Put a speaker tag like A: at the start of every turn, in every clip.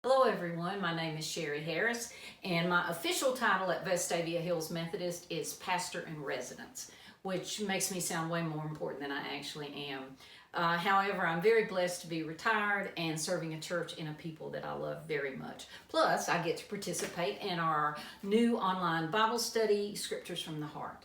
A: Hello everyone, my name is Sherry Harris and my official title at Vestavia Hills Methodist is Pastor in Residence, which makes me sound way more important than I actually am. However, I'm very blessed to be retired and serving a church and a people that I love very much. Plus, I get to participate in our new online Bible study, Scriptures from the Heart.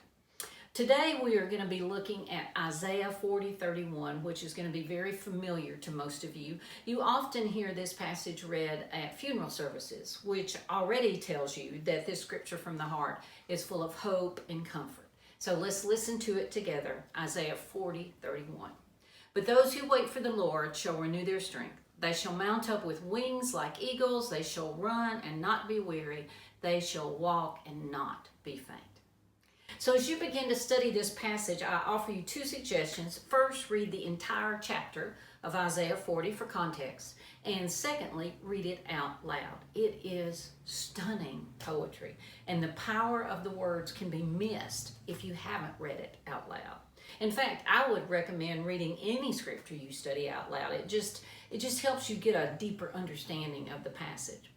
A: Today we are going to be looking at Isaiah 40:31, which is going to be very familiar to most of you. You often hear this passage read at funeral services, which already tells you that this scripture from the heart is full of hope and comfort. So let's listen to it together, Isaiah 40:31. But those who wait for the Lord shall renew their strength. They shall mount up with wings like eagles. They shall run and not be weary. They shall walk and not be faint. So as you begin to study this passage, I offer you two suggestions. First, read the entire chapter of Isaiah 40 for context. And secondly, read it out loud. It is stunning poetry. And the power of the words can be missed if you haven't read it out loud. In fact, I would recommend reading any scripture you study out loud. It just helps you get a deeper understanding of the passage.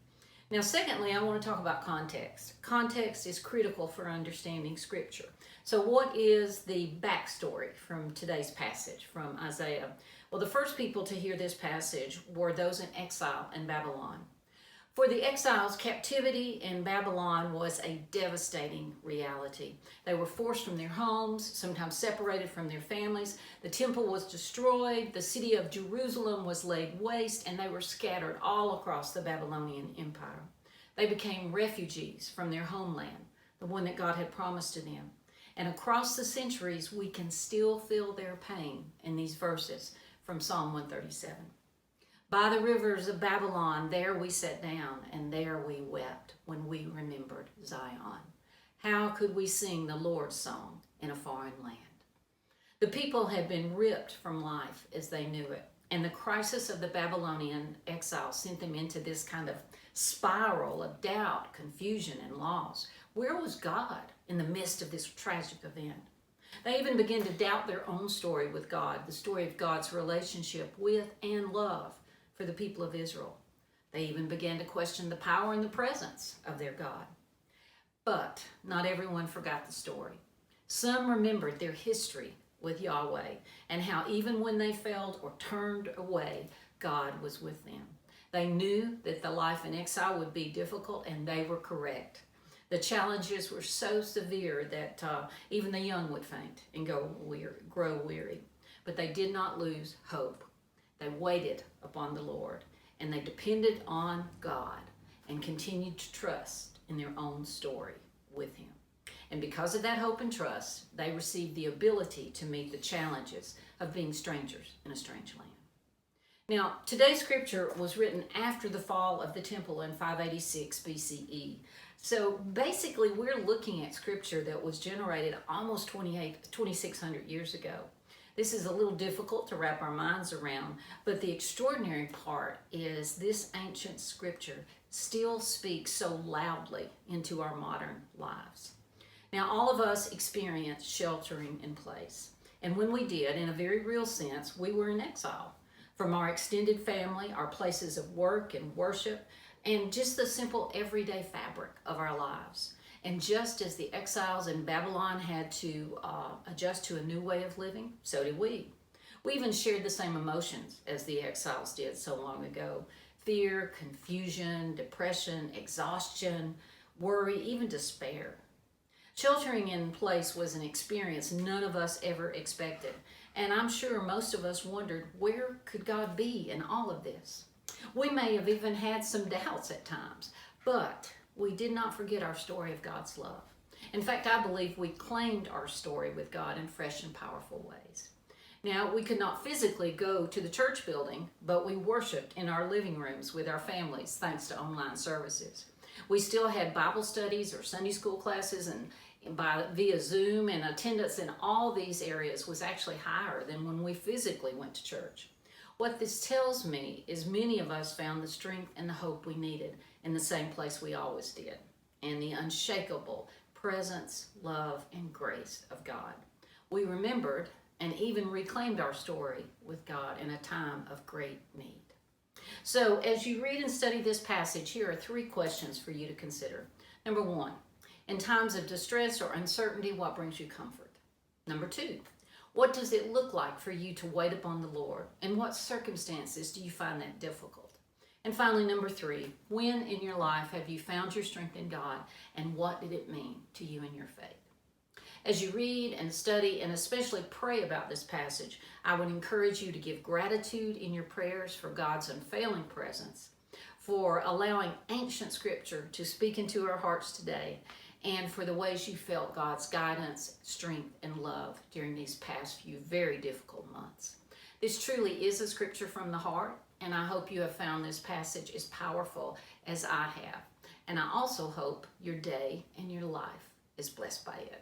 A: Now, secondly, I want to talk about context. Context is critical for understanding Scripture. So what is the backstory from today's passage from Isaiah? Well, the first people to hear this passage were those in exile in Babylon. For the exiles, captivity in Babylon was a devastating reality. They were forced from their homes, sometimes separated from their families. The temple was destroyed, the city of Jerusalem was laid waste, and they were scattered all across the Babylonian Empire. They became refugees from their homeland, the one that God had promised to them. And across the centuries, we can still feel their pain in these verses from Psalm 137. By the rivers of Babylon, there we sat down, and there we wept when we remembered Zion. How could we sing the Lord's song in a foreign land? The people had been ripped from life as they knew it, and the crisis of the Babylonian exile sent them into this kind of spiral of doubt, confusion, and loss. Where was God in the midst of this tragic event? They even began to doubt their own story with God, the story of God's relationship with and love for the people of Israel. They even began to question the power and the presence of their God. But not everyone forgot the story. Some remembered their history with Yahweh and how even when they failed or turned away, God was with them. They knew that the life in exile would be difficult, and they were correct. The challenges were so severe that even the young would faint and grow weary. But they did not lose hope. They waited upon the Lord, and they depended on God and continued to trust in their own story with Him. And because of that hope and trust, they received the ability to meet the challenges of being strangers in a strange land. Now, today's scripture was written after the fall of the temple in 586 BCE. So basically, we're looking at scripture that was generated almost 2,600 years ago. This is a little difficult to wrap our minds around, but the extraordinary part is this ancient scripture still speaks so loudly into our modern lives. Now, all of us experienced sheltering in place. And when we did, in a very real sense, we were in exile from our extended family, our places of work and worship, and just the simple everyday fabric of our lives. And just as the exiles in Babylon had to adjust to a new way of living, so did we. We even shared the same emotions as the exiles did so long ago. Fear, confusion, depression, exhaustion, worry, even despair. Sheltering in place was an experience none of us ever expected. And I'm sure most of us wondered, where could God be in all of this? We may have even had some doubts at times, but we did not forget our story of God's love. In fact, I believe we claimed our story with God in fresh and powerful ways. Now, we could not physically go to the church building, but we worshiped in our living rooms with our families thanks to online services. We still had Bible studies or Sunday school classes and via Zoom, and attendance in all these areas was actually higher than when we physically went to church. What this tells me is many of us found the strength and the hope we needed in the same place we always did, and the unshakable presence, love, and grace of God. We remembered and even reclaimed our story with God in a time of great need. So as you read and study this passage, here are 3 questions for you to consider. Number 1, in times of distress or uncertainty, what brings you comfort? Number 2, what does it look like for you to wait upon the Lord? In what circumstances do you find that difficult? And finally, number 3, when in your life have you found your strength in God, and what did it mean to you in your faith? As you read and study and especially pray about this passage, I would encourage you to give gratitude in your prayers for God's unfailing presence, for allowing ancient scripture to speak into our hearts today, and for the ways you felt God's guidance, strength, and love during these past few very difficult months. This truly is a scripture from the heart, and I hope you have found this passage as powerful as I have. And I also hope your day and your life is blessed by it.